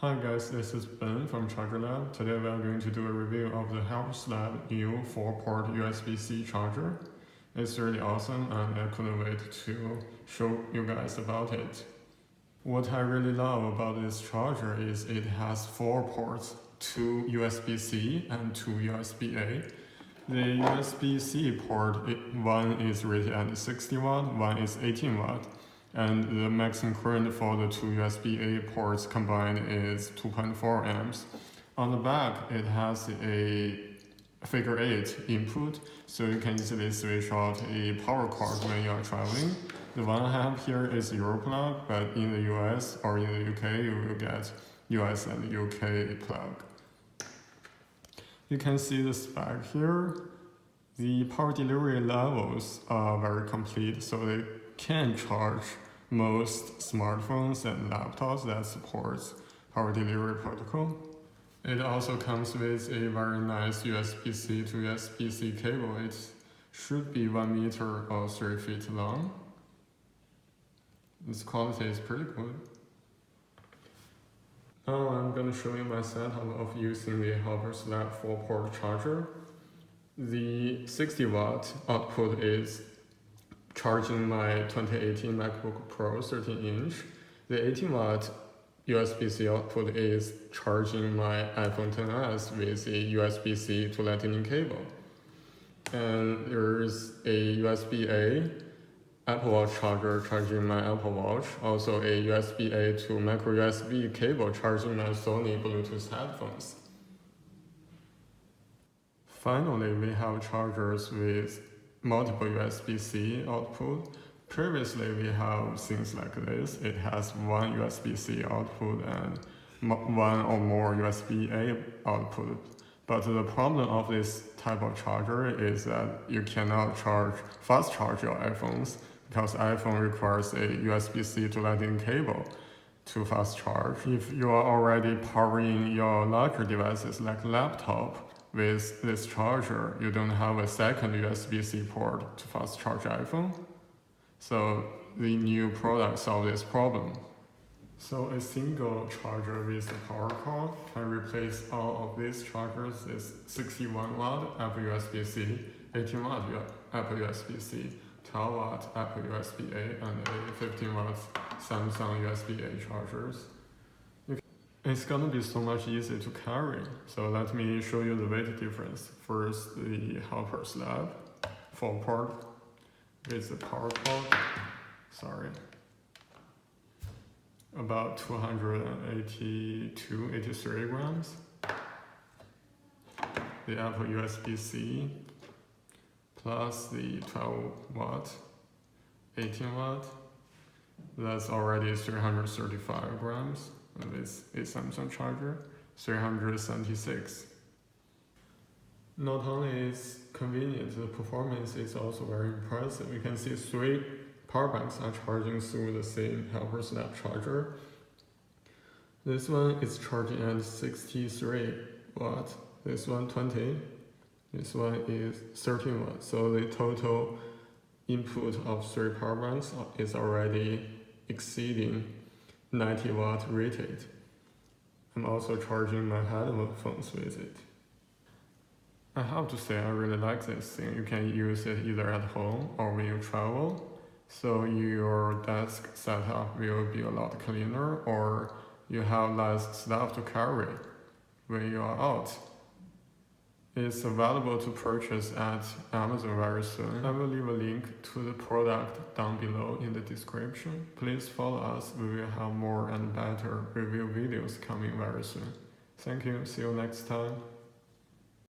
Hi guys, this is Ben from Charger Lab. Today we are going to do a review of the HelperSlab new 4-port USB-C charger. It's really awesome and I couldn't wait to show you guys about it. What I really love about this charger is it has 4 ports, 2 USB-C and 2 USB-A. The USB-C port, one is rated at 60 watt, one is 18 watt. And the maximum current for the 2 USB-A ports combined is 2.4 amps. On the back, it has a figure 8 input, so you can easily switch out a power cord when you are traveling. The one I have here is Europlug, but in the US or in the UK, you will get US and UK plug. You can see the spec here. The power delivery levels are very complete, so they can charge most smartphones and laptops that supports power delivery protocol. It also comes with a very nice USB-C to USB-C cable. It should be 1 meter or 3 feet long. Its quality is pretty good. Now I'm going to show you my setup of using the HelperSlab 4-port charger. The 60 watt output is charging my 2018 MacBook Pro 13-inch. The 18 watt USB-C output is charging my iPhone XS with a USB-C to Lightning cable. And there's a USB-A Apple Watch charger charging my Apple Watch, also a USB-A to micro USB cable charging my Sony Bluetooth headphones. Finally, we have chargers with multiple USB-C output. Previously, we have things like this. It has one USB-C output and one or more USB-A output. But the problem of this type of charger is that you cannot fast charge your iPhones because iPhone requires a USB-C to Lightning cable to fast charge. If you are already powering your larger devices like laptop, with this charger, you don't have a second USB-C port to fast charge iPhone. So the new product solves this problem. So a single charger with a power cord can replace all of these chargers with 61 watt Apple USB-C, 18 watt Apple USB-C, 12 watt Apple USB-A, and a 15 watt Samsung USB-A chargers. It's gonna be so much easier to carry. So let me show you the weight difference. First, the HelperSlab 4-port with the power cord. About 283 grams. The Apple USB-C plus the 12 watt, 18 watt. That's already 335 grams. With a Samsung charger, 376. Not only is convenient, the performance is also very impressive. You can see 3 power banks are charging through the same HelperSlab charger. This one is charging at 63 watt, this one 20, this one is 13 watt. So the total input of 3 power banks is already exceeding 90 watt rated. I'm also charging my headphones with it. I have to say I really like this thing. You can use it either at home or when you travel. So your desk setup will be a lot cleaner or you have less stuff to carry when you are out. It's available to purchase at Amazon very soon. I will leave a link to the product down below in the description. Please follow us, we will have more and better review videos coming very soon. Thank you, see you next time.